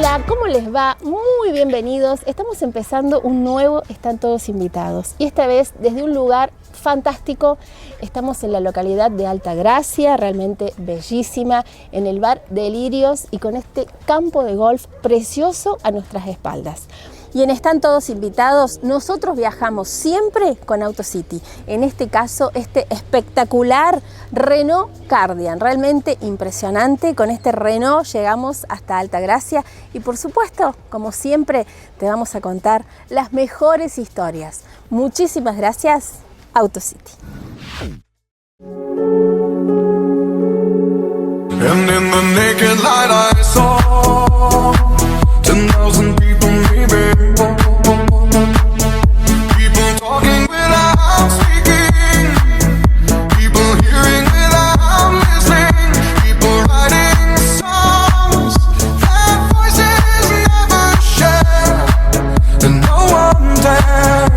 Hola, ¿cómo les va? Muy bienvenidos. Estamos empezando un nuevo Están Todos Invitados. Y esta vez desde un lugar fantástico. Estamos en la localidad de Altagracia, realmente bellísima, en el bar Delirios y con este campo de golf precioso a nuestras espaldas. Y en Están Todos Invitados, nosotros viajamos siempre con Autocity. En este caso, este espectacular Renault Kardian, realmente impresionante. Con este Renault llegamos hasta Altagracia y por supuesto, como siempre, te vamos a contar las mejores historias. Muchísimas gracias, Autocity. And in the naked light I saw 10,000 people maybe. People talking without speaking. People hearing without listening. People writing songs that voices never share. And no one dared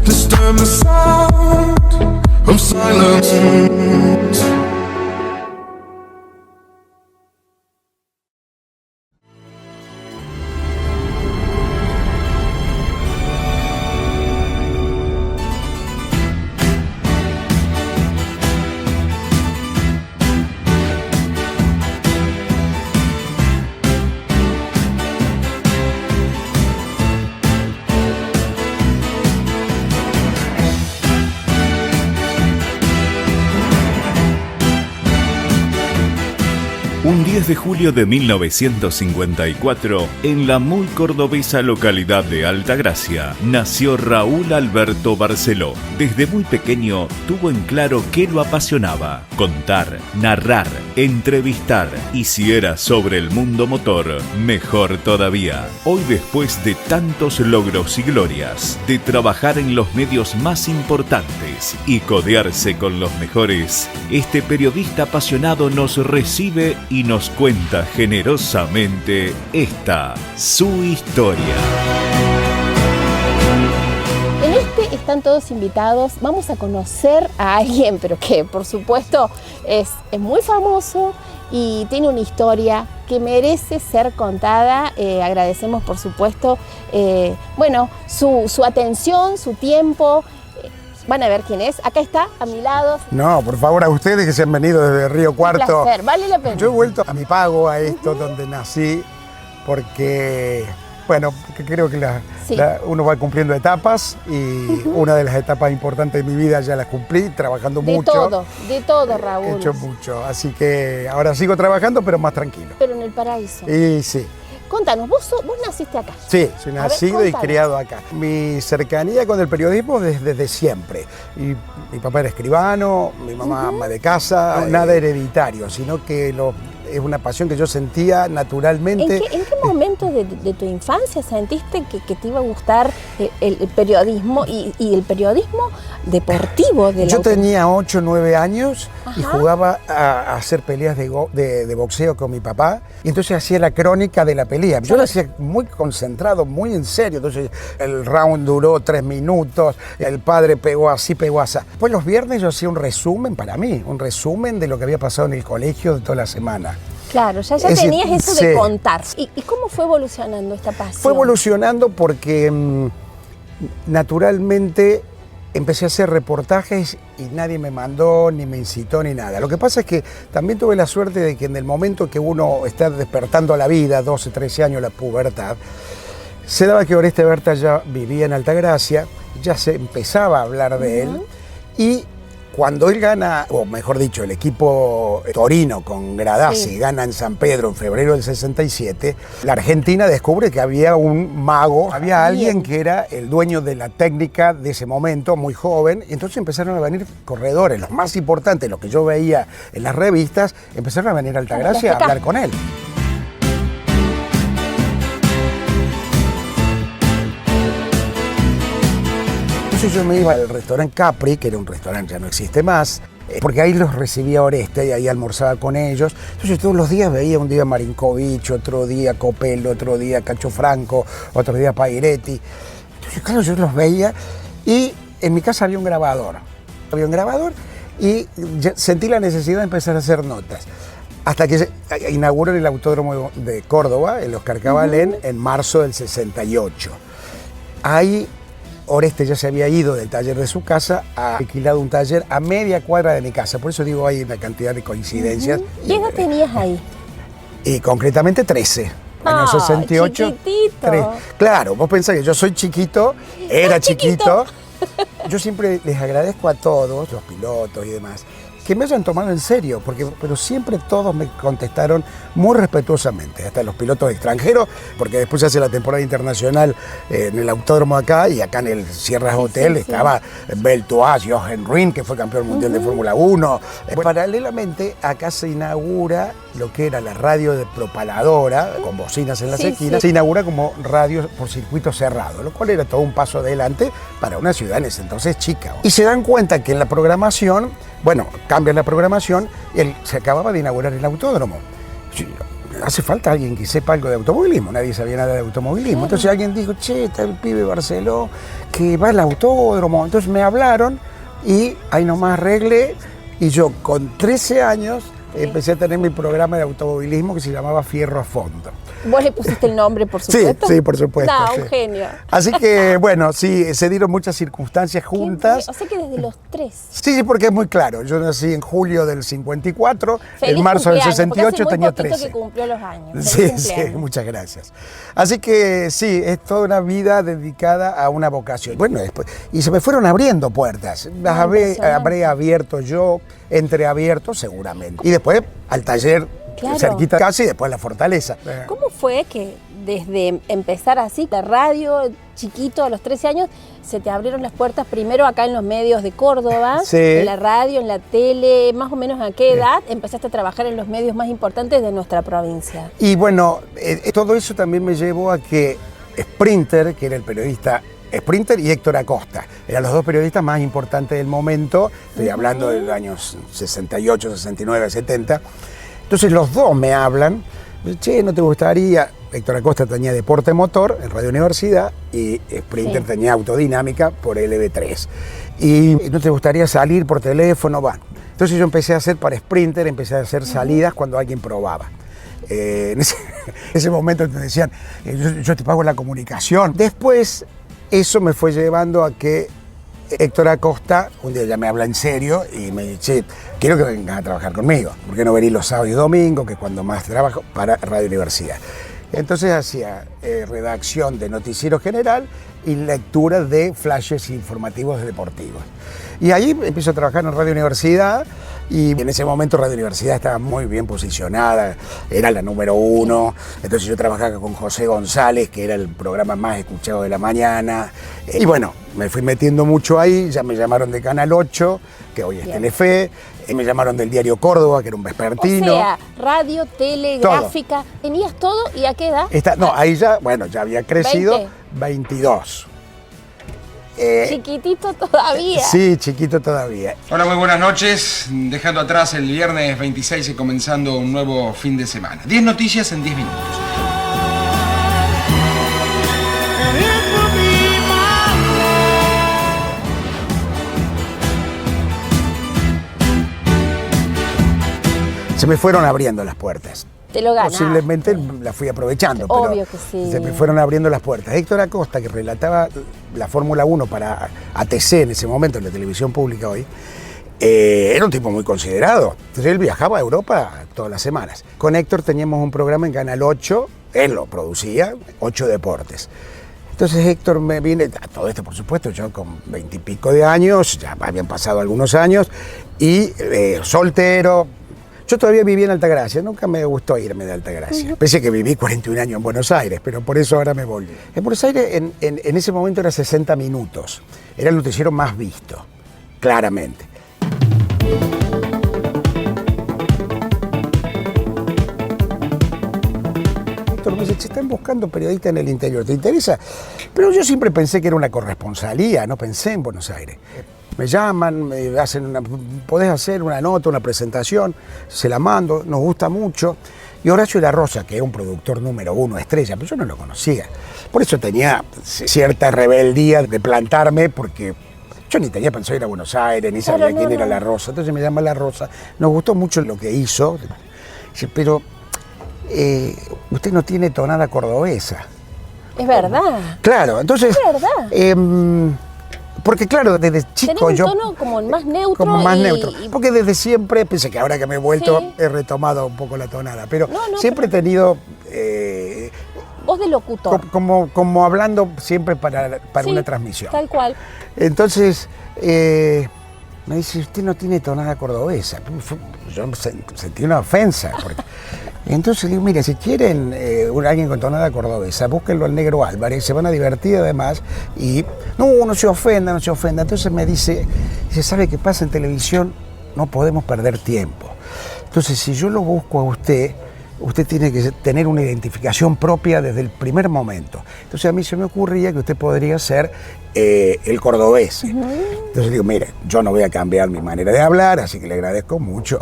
disturb the sound of silence. Un 10 de julio de 1954, en la muy cordobesa localidad de Altagracia, nació Raúl Alberto Barceló. Desde muy pequeño tuvo en claro qué lo apasionaba: contar, narrar, entrevistar, y si era sobre el mundo motor, mejor todavía. Hoy, después de tantos logros y glorias, de trabajar en los medios más importantes y codearse con los mejores, este periodista apasionado nos recibe y nos cuenta generosamente su historia. En este Están Todos Invitados vamos a conocer a alguien, pero que por supuesto es muy famoso y tiene una historia que merece ser contada. Agradecemos por supuesto su atención, su tiempo. Van a ver quién es. Acá está, a mi lado. No, por favor, a ustedes que se han venido desde Río Cuarto. Un placer, vale la pena. Yo he vuelto a mi pago, a esto donde nací, porque, bueno, creo que uno va cumpliendo etapas y una de las etapas importantes de mi vida ya las cumplí, trabajando mucho. De todo, Raúl. He hecho mucho, así que ahora sigo trabajando, pero más tranquilo. Pero en el paraíso. Y sí. Contanos, vos naciste acá. Sí, soy nacido y criado acá. Mi cercanía con el periodismo desde siempre. Y mi papá era escribano, mi mamá ama de casa, nada hereditario, sino que es una pasión que yo sentía naturalmente. ¿En qué momento de tu infancia sentiste que te iba a gustar el periodismo y el periodismo deportivo? Yo tenía 8 o 9 años. Ajá. Y jugaba a hacer peleas de boxeo con mi papá, y entonces hacía la crónica de la pelea. Yo lo hacía muy concentrado, muy en serio. Entonces el round duró 3 minutos, el padre pegó así, pegó así. Pues los viernes yo hacía un resumen para mí, un resumen de lo que había pasado en el colegio de toda la semana. Claro, ya tenías eso de contar. ¿Y cómo fue evolucionando esta pasión? Fue evolucionando porque naturalmente empecé a hacer reportajes y nadie me mandó, ni me incitó, ni nada. Lo que pasa es que también tuve la suerte de que en el momento que uno está despertando a la vida, 12, 13 años, la pubertad, se daba que Oreste Berta ya vivía en Altagracia, ya se empezaba a hablar de él, y cuando él gana, o mejor dicho, el equipo Torino con Gradasi gana en San Pedro en febrero del 67, la Argentina descubre que había un mago, había alguien que era el dueño de la técnica de ese momento, muy joven, y entonces empezaron a venir corredores, los más importantes, los que yo veía en las revistas, empezaron a venir a Altagracia a hablar con él. Entonces yo me iba al restaurante Capri, que era un restaurante, ya no existe más, porque ahí los recibía Oreste y ahí almorzaba con ellos. Entonces todos los días veía, un día Marinkovic, otro día Copello, otro día Cacho Franco, otro día Pairetti. Entonces claro, yo los veía y en mi casa había un grabador y sentí la necesidad de empezar a hacer notas. hasta que inauguró el Autódromo de Córdoba, el Oscar Cabalén, en marzo del 68. Ahí Oreste ya se había ido del taller de su casa, ha alquilado un taller a media cuadra de mi casa, por eso digo hay una cantidad de coincidencias. ¿Qué edad tenías ahí? Y concretamente 13. Año 68. Chiquitito. Claro, vos pensás que yo soy chiquito, era chiquito. Yo siempre les agradezco a todos, los pilotos y demás, que me hayan tomado en serio, pero siempre todos me contestaron muy respetuosamente, hasta los pilotos extranjeros, porque después se hace la temporada internacional en el autódromo acá, y acá en el Sierras Hotel estaba Beltois, Jochen Rindt, que fue campeón mundial de Fórmula 1. Paralelamente, acá se inaugura lo que era la radio de propaladora, con bocinas en las esquinas, se inaugura como radio por circuito cerrado, lo cual era todo un paso adelante para una ciudad en ese entonces chica. Y se dan cuenta que en la programación, bueno, cambian la programación y se acababa de inaugurar el autódromo. Hace falta alguien que sepa algo de automovilismo, nadie sabía nada de automovilismo. Entonces alguien dijo, che, está el pibe Barceló que va al autódromo. Entonces me hablaron y ahí nomás arreglé, y yo con 13 años empecé a tener mi programa de automovilismo que se llamaba Fierro a Fondo. ¿Vos le pusiste el nombre, por supuesto? Sí, por supuesto. No, sí. un genio. Así que, bueno, sí, se dieron muchas circunstancias juntas. O sea que desde los 3. Sí, porque es muy claro. Yo nací en julio del 54, Feliz en marzo del cumpleaños, 68 tenía porque hace muy 13. que cumplió los años. Sí, muchas gracias. Así que sí, es toda una vida dedicada a una vocación. Bueno, después, y se me fueron abriendo puertas. Las habré abierto yo, entreabierto seguramente. Y después al taller, cerquita casi, y después la Fortaleza. ¿Cómo fue que desde empezar así, la radio, chiquito, a los 13 años, se te abrieron las puertas primero acá en los medios de Córdoba, en la radio, en la tele, más o menos a qué edad empezaste a trabajar en los medios más importantes de nuestra provincia? Y bueno, todo eso también me llevó a que Sprinter, que era el periodista Sprinter, y Héctor Acosta, eran los dos periodistas más importantes del momento, estoy hablando de los años 68, 69, 70. Entonces los dos me hablan, che, ¿no te gustaría? Héctor Acosta tenía Deporte Motor en Radio Universidad y Sprinter tenía Autodinámica por LB3. Y ¿no te gustaría salir por teléfono? Bueno, entonces yo empecé a hacer para Sprinter, empecé a hacer salidas cuando alguien probaba. En ese momento te decían, yo te pago la comunicación. Después eso me fue llevando a que Héctor Acosta un día ya me habla en serio y me dice, quiero que vengas a trabajar conmigo, ¿por qué no venís los sábados y domingos, que es cuando más trabajo, para Radio Universidad? Entonces hacía redacción de noticiero general y lectura de flashes informativos deportivos. Y ahí empiezo a trabajar en Radio Universidad, y en ese momento Radio Universidad estaba muy bien posicionada, era la número 1, entonces yo trabajaba con José González, que era el programa más escuchado de la mañana, y bueno, me fui metiendo mucho ahí, ya me llamaron de Canal 8, que hoy es Telefe, y me llamaron del diario Córdoba, que era un vespertino. O sea, radio, tele, gráfica, tenías todo, ¿y a qué edad? No, ahí ya, bueno, ya había crecido, 22. Chiquitito todavía. Sí, chiquito todavía. Hola, muy buenas noches. Dejando atrás el viernes 26 y comenzando un nuevo fin de semana. 10 noticias en 10 minutos. Se me fueron abriendo las puertas. Te lo ganaste. Posiblemente la fui aprovechando, Obvio pero que sí. se me fueron abriendo las puertas. Héctor Acosta, que relataba la Fórmula 1 para ATC en ese momento, en la televisión pública hoy, era un tipo muy considerado. Entonces él viajaba a Europa todas las semanas. Con Héctor teníamos un programa en Canal 8, él lo producía, 8 Deportes. Entonces Héctor me viene, todo esto por supuesto, yo con 20 y pico de años, ya habían pasado algunos años, y soltero. Yo todavía viví en Altagracia, nunca me gustó irme de Altagracia. Pese a que viví 41 años en Buenos Aires, pero por eso ahora me volví. En Buenos Aires en ese momento era 60 minutos. Era el noticiero más visto, claramente. Héctor me dice, che, están buscando periodistas en el interior, ¿te interesa? Pero yo siempre pensé que era una corresponsalía, no pensé en Buenos Aires. Me llaman, me hacen podés hacer una nota, una presentación, se la mando, nos gusta mucho. Y Horacio La Rosa, que es un productor número 1, estrella, pero yo no lo conocía. Por eso tenía cierta rebeldía de plantarme, porque yo ni tenía pensado ir a Buenos Aires, ni sabía quién era La Rosa. Entonces me llama La Rosa, nos gustó mucho lo que hizo. Dice, pero usted no tiene tonada cordobesa. Es verdad. Claro, entonces... Es verdad. Porque claro, desde chico Tenés yo... un tono como más neutro. Como más neutro. Porque desde siempre, pensé que ahora que me he vuelto, Sí. he retomado un poco la tonada. Pero No, siempre he tenido... Voz de locutor. como hablando siempre para Sí, una transmisión. Tal cual. Entonces, me dice, usted no tiene tonada cordobesa. Yo sentí una ofensa. Entonces digo, mire, si quieren alguien con tonada cordobesa, búsquenlo al Negro Álvarez, se van a divertir además. Y no se ofenda, no se ofenda. Entonces me dice, ¿sabe qué pasa en televisión? No podemos perder tiempo. Entonces, si yo lo busco a usted tiene que tener una identificación propia desde el primer momento. Entonces a mí se me ocurría que usted podría ser el cordobés. Entonces digo, mire, yo no voy a cambiar mi manera de hablar, así que le agradezco mucho.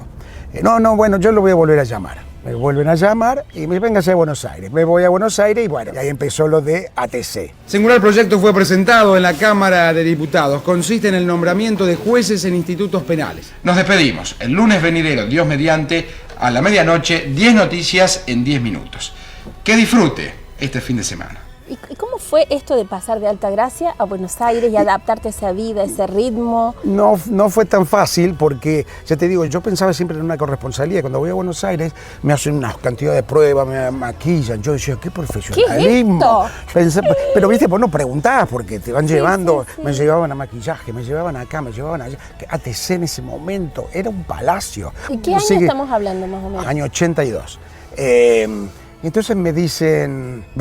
Bueno, yo lo voy a volver a llamar. Me vuelven a llamar y me véngase a Buenos Aires. Me voy a Buenos Aires y bueno, y ahí empezó lo de ATC. Singular proyecto fue presentado en la Cámara de Diputados. Consiste en el nombramiento de jueces en institutos penales. Nos despedimos. El lunes venidero, Dios mediante, a la medianoche, 10 noticias en 10 minutos. Que disfrute este fin de semana. ¿Y cómo fue esto de pasar de Altagracia a Buenos Aires y adaptarte a esa vida, a ese ritmo? No fue tan fácil porque, ya te digo, yo pensaba siempre en una corresponsalía. Cuando voy a Buenos Aires me hacen una cantidad de pruebas, me maquillan. Yo decía, ¿qué profesionalismo? Pero viste, vos no preguntás porque te van llevando, sí. Me llevaban a maquillaje, me llevaban acá, me llevaban allá. ATC en ese momento era un palacio. ¿Y qué año estamos hablando más o menos? Año 82. Entonces me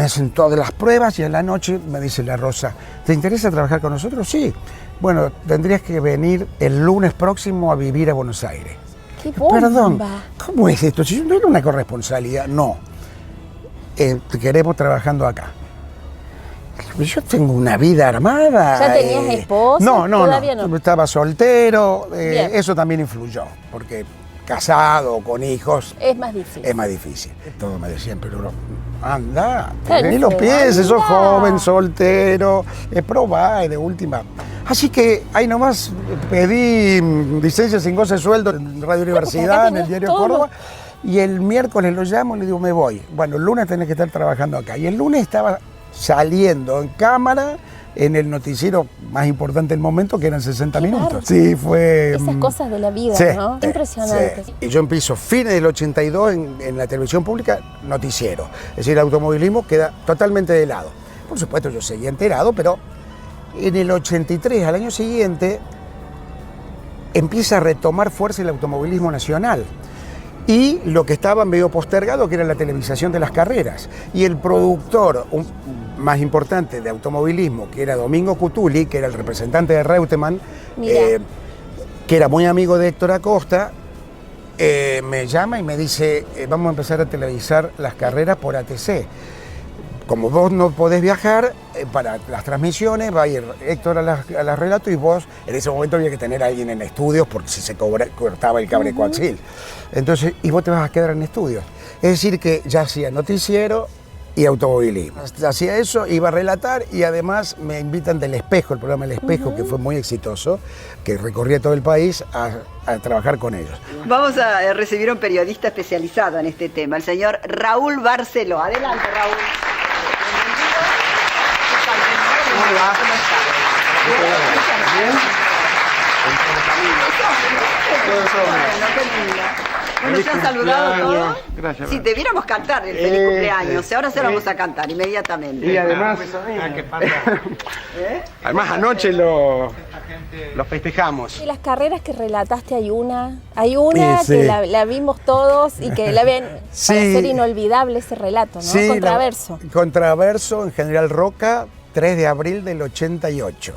hacen todas las pruebas y a la noche me dice la Rosa, ¿te interesa trabajar con nosotros? Sí. Bueno, tendrías que venir el lunes próximo a vivir a Buenos Aires. ¡Qué bomba! Perdón, ¿cómo es esto? Si no era una corresponsalía, no. Te queremos trabajando acá. Yo tengo una vida armada. ¿Ya tenías esposa? No. Todavía no. Estaba soltero, Bien. eso también influyó, porque casado, con hijos, Es más difícil. es más difícil. Todos me decían, pero anda, Claro, ni lo pero pienses, sos anda. joven, soltero, probá de última. Así que ahí nomás pedí licencia sin goce de sueldo en Radio Universidad, en el diario todo. Córdoba, y el miércoles lo llamo y le digo, me voy. Bueno, el lunes tenés que estar trabajando acá. Y el lunes estaba saliendo en cámara en el noticiero más importante del momento, que eran 60 Qué minutos. bárbaro. Sí, fue... Esas cosas de la vida, Sí, ¿no? Impresionante. sí. Y yo empiezo fines del 82 en la televisión pública, noticiero. Es decir, el automovilismo queda totalmente de lado. Por supuesto, yo seguía enterado, pero en el 83, al año siguiente, empieza a retomar fuerza el automovilismo nacional. Y lo que estaba medio postergado, que era la televisación de las carreras. Y el productor más importante de automovilismo, que era Domingo Cutuli, que era el representante de Reutemann, que era muy amigo de Héctor Acosta, me llama y me dice, vamos a empezar a televisar las carreras por ATC. Como vos no podés viajar, para las transmisiones va a ir Héctor a las relatos y vos, en ese momento había que tener a alguien en estudios porque si se cortaba el cable coaxil. Entonces, y vos te vas a quedar en estudios. Es decir, que ya hacía noticiero y automovilismo. Hacía eso, iba a relatar y además me invitan del Espejo, el programa El Espejo, que fue muy exitoso, que recorría todo el país a trabajar con ellos. Vamos a recibir a un periodista especializado en este tema, el señor Raúl Barceló. Adelante, Raúl. Hola. Bueno, ¿se han saludado todos? Gracias. Si debiéramos cantar el feliz cumpleaños, ahora se lo vamos a cantar inmediatamente. Y además, además anoche lo festejamos. Y las carreras que relataste, hay una Sí. que la vimos todos y que la ven para Sí. ser inolvidable ese relato, ¿no? Sí, Contraverso. Contraverso en General Roca, 3 de abril del 88.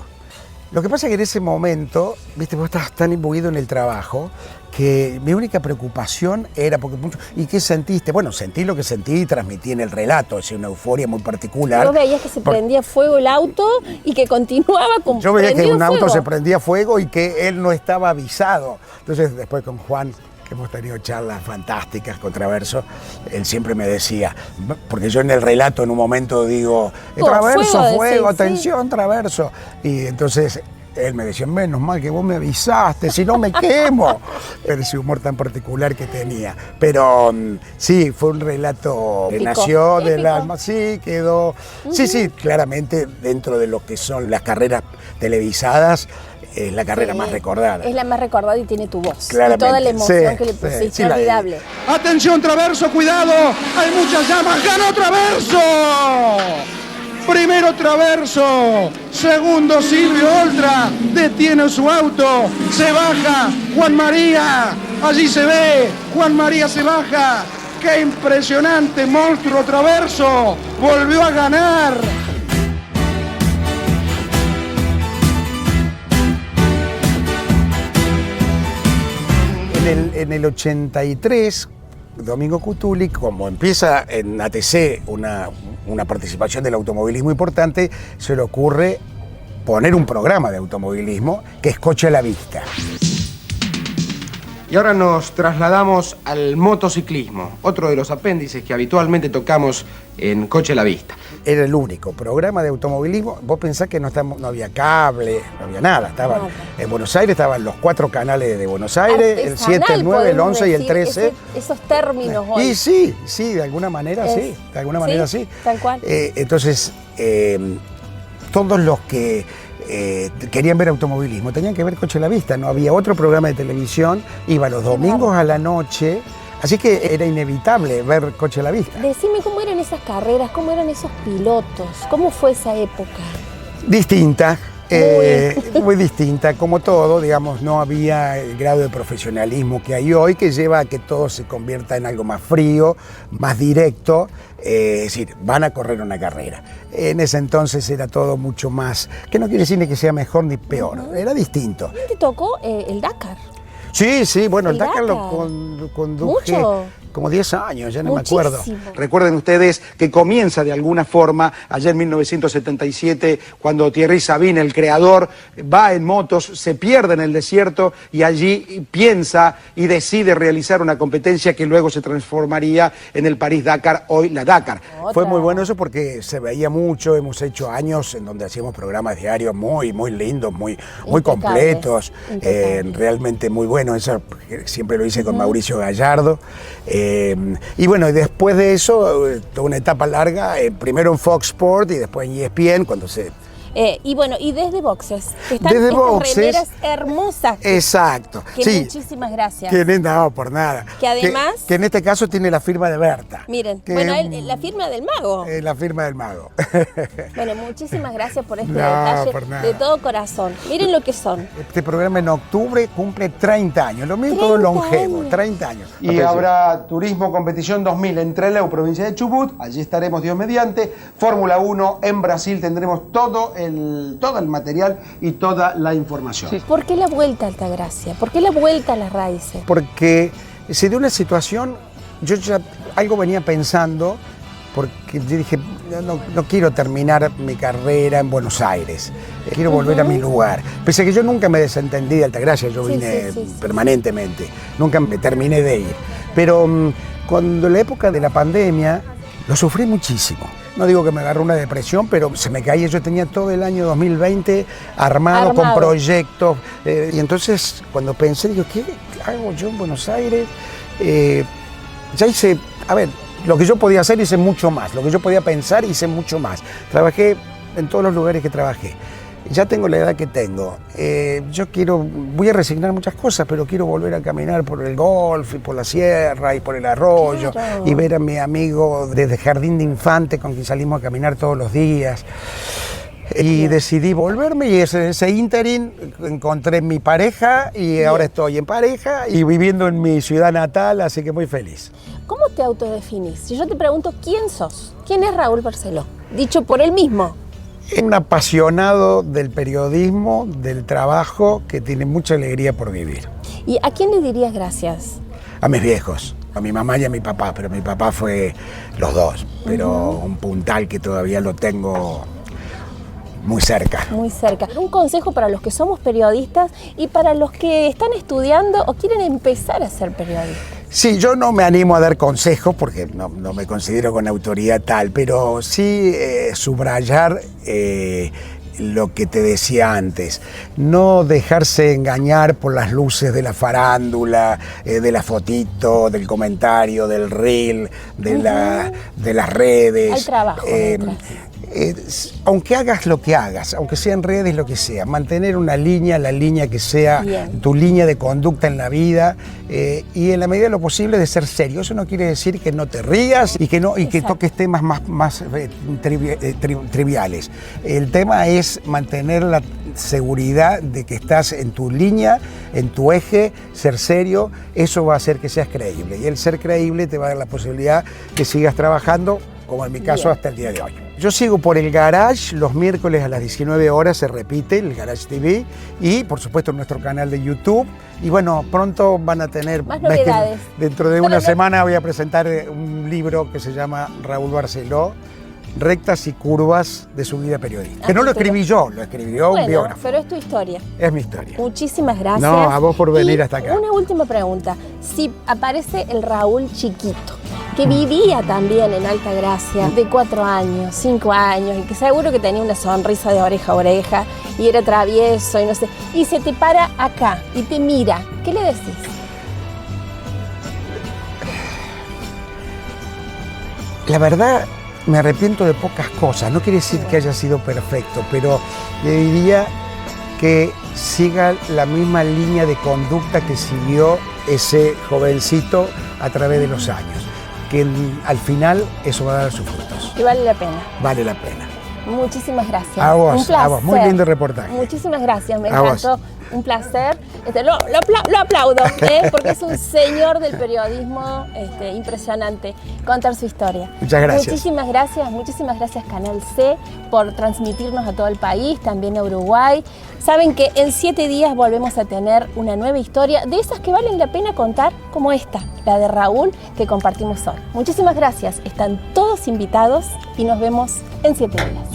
Lo que pasa es que en ese momento, viste, vos estabas tan imbuido en el trabajo que mi única preocupación era porque ¿y qué sentiste? Bueno, sentí lo que sentí y transmití en el relato, es una euforia muy particular. Vos veías que se prendía fuego el auto y que continuaba con Yo veía que prendido un auto fuego. se prendía fuego y que él no estaba avisado. Entonces después con Juan, que hemos tenido charlas fantásticas, Contraverso, él siempre me decía, porque yo en el relato en un momento digo, traverso, fuego, decís, atención, traverso. Y entonces Él me decía, menos mal que vos me avisaste, si no me quemo. Pero ese humor tan particular que tenía. Pero sí, fue un relato que Épico. nació del Épico. alma. Sí, quedó. Sí, claramente dentro de lo que son las carreras televisadas, es la carrera Sí, más recordada. Es la más recordada y tiene tu voz. Claramente, Y toda la emoción sí, que le sí, pusiste, sí, la- inolvidable. Atención, Traverso, cuidado, hay muchas llamas, ganó Traverso. Primero Traverso, segundo Silvio Oltra, detiene su auto, se baja Juan María, allí se ve, Juan María se baja, qué impresionante monstruo Traverso, volvió a ganar. En el 83, Domingo Cutuli, como empieza en ATC una participación del automovilismo importante, se le ocurre poner un programa de automovilismo que es Coche a la Vista. Y ahora nos trasladamos al motociclismo, otro de los apéndices que habitualmente tocamos en Coche a la Vista. Era el único programa de automovilismo. Vos pensás que no había cable, no había nada. En Buenos Aires estaban los 4 canales de Buenos Aires, el 7, el 9, el 11 y el 13. Esos términos hoy. Y sí, de alguna manera sí, de alguna manera sí. Tal cual. Entonces, todos los que querían ver automovilismo tenían que ver Coche a la Vista. No había otro programa de televisión, iba los domingos a la noche, así que era inevitable ver Coche a la Vista. Decime cómo eran esas carreras, cómo eran esos pilotos, cómo fue esa época. Distinta. Muy distinta, como todo, digamos, no había el grado de profesionalismo que hay hoy, que lleva a que todo se convierta en algo más frío, más directo, es decir, van a correr una carrera. En ese entonces era todo mucho más, que no quiere decir ni que sea mejor ni peor, era distinto. ¿Te tocó el Dakar? Sí, bueno, el Dakar lo Dakar. conduje Mucho. como 10 años, ya no Muchísimo. me acuerdo. Recuerden ustedes que comienza de alguna forma, allá en 1977, cuando Thierry Sabine, el creador, va en motos, se pierde en el desierto y allí piensa y decide realizar una competencia que luego se transformaría en el París-Dakar, hoy la Dakar. Otra. Fue muy bueno eso porque se veía mucho, hemos hecho años en donde hacíamos programas diarios muy lindos, muy completos, realmente muy buenos. Eso siempre lo hice con Mauricio Gallardo. Y bueno, y después de eso, toda una etapa larga, primero en Fox Sport y después en ESPN, cuando se... Y bueno, y desde boxes, que están Desde estas boxes. remeras hermosas. Exacto. Que sí. Muchísimas gracias. Que no, por nada. Que además... Que en este caso tiene la firma de Berta. Miren, que, bueno, la firma del mago. La firma del mago. Bueno, muchísimas gracias por este No, detalle por nada. de todo corazón. Miren lo que son. Este programa en octubre cumple 30 años, lo mismo todo 30 longevo, años. 30 años. Y habrá Turismo Competición 2000 en Trelew, provincia de Chubut. Allí estaremos Dios mediante. Fórmula 1 en Brasil tendremos todo el material y toda la información. ¿Por qué la vuelta a Altagracia? ¿Por qué la vuelta a las raíces? Porque se dio una situación, yo ya algo venía pensando, porque yo dije, no quiero terminar mi carrera en Buenos Aires, quiero volver a mi lugar. Pese a que yo nunca me desentendí de Altagracia, yo vine permanentemente, nunca me terminé de ir. Pero cuando la época de la pandemia, lo sufrí muchísimo. No digo que me agarró una depresión, pero se me caía. Yo tenía todo el año 2020 armado. Con proyectos. Y entonces, cuando pensé, digo, ¿qué hago yo en Buenos Aires? Ya hice, a ver, lo que yo podía hacer hice mucho más. Lo que yo podía pensar hice mucho más. Trabajé en todos los lugares que trabajé. Ya tengo la edad que tengo. Voy a resignar muchas cosas, pero quiero volver a caminar por el golf y por la sierra y por el arroyo. Claro. Y ver a mi amigo desde Jardín de Infante con quien salimos a caminar todos los días. Y decidí volverme y ese ínterin encontré mi pareja y ahora estoy en pareja y viviendo en mi ciudad natal, así que muy feliz. ¿Cómo te autodefinís? Si yo te pregunto, ¿quién sos? ¿Quién es Raúl Barceló? Dicho por él mismo. Un apasionado del periodismo, del trabajo, que tiene mucha alegría por vivir. ¿Y a quién le dirías gracias? A mis viejos, a mi mamá y a mi papá, pero mi papá fue los dos, pero un puntal que todavía lo tengo muy cerca. Muy cerca. Un consejo para los que somos periodistas y para los que están estudiando o quieren empezar a ser periodistas. Sí, yo no me animo a dar consejos porque no me considero con autoridad tal, pero sí subrayar lo que te decía antes, no dejarse engañar por las luces de la farándula, de la fotito, del comentario, del reel, de las redes. Hay trabajo detrás. Aunque hagas lo que hagas, aunque sea en redes, lo que sea, mantener una línea, la línea que sea tu línea de conducta en la vida, y en la medida de lo posible de ser serio. Eso no quiere decir que no te rías y que toques temas más triviales. El tema es mantener la seguridad de que estás en tu línea, en tu eje, ser serio. Eso va a hacer que seas creíble, y el ser creíble te va a dar la posibilidad que sigas trabajando, como en mi caso hasta el día de hoy. Yo sigo por el Garage, los miércoles a las 19 horas se repite el Garage TV, y por supuesto nuestro canal de YouTube. Y bueno, pronto van a tener más novedades. Dentro de una semana voy a presentar un libro que se llama Raúl Barceló, Rectas y Curvas de su vida periodística. Que no lo escribí yo, lo escribió un biógrafo. Pero es tu historia. Es mi historia. Muchísimas gracias. No, a vos por venir hasta acá. Una última pregunta. Si aparece el Raúl chiquito, que vivía también en Altagracia, de 4 años, 5 años, y que seguro que tenía una sonrisa de oreja a oreja, y era travieso, y no sé, y se te para acá y te mira, ¿qué le decís? La verdad, me arrepiento de pocas cosas. No quiere decir que haya sido perfecto, pero le diría que siga la misma línea de conducta que siguió ese jovencito a través de los años. Que al final eso va a dar sus frutos. Y vale la pena. Vale la pena. Muchísimas gracias. A vos, un placer. a vos. Muy lindo reportaje. Muchísimas gracias, me a encantó. Vos. Un placer. Lo aplaudo, porque es un señor del periodismo impresionante contar su historia. Muchas gracias. Muchísimas gracias Canal C por transmitirnos a todo el país, también a Uruguay. Saben que en 7 días volvemos a tener una nueva historia, de esas que valen la pena contar, como esta, la de Raúl, que compartimos hoy. Muchísimas gracias, están todos invitados y nos vemos en 7 días.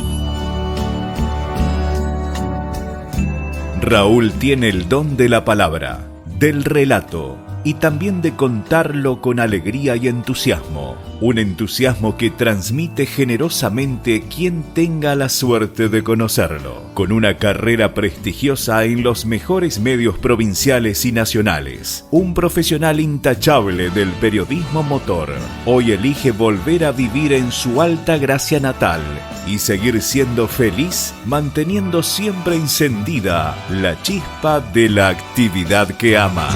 Raúl tiene el don de la palabra, del relato y también de contarlo con alegría y entusiasmo. Un entusiasmo que transmite generosamente quien tenga la suerte de conocerlo. Con una carrera prestigiosa en los mejores medios provinciales y nacionales. Un profesional intachable del periodismo motor. Hoy elige volver a vivir en su Altagracia natal y seguir siendo feliz, manteniendo siempre encendida la chispa de la actividad que ama.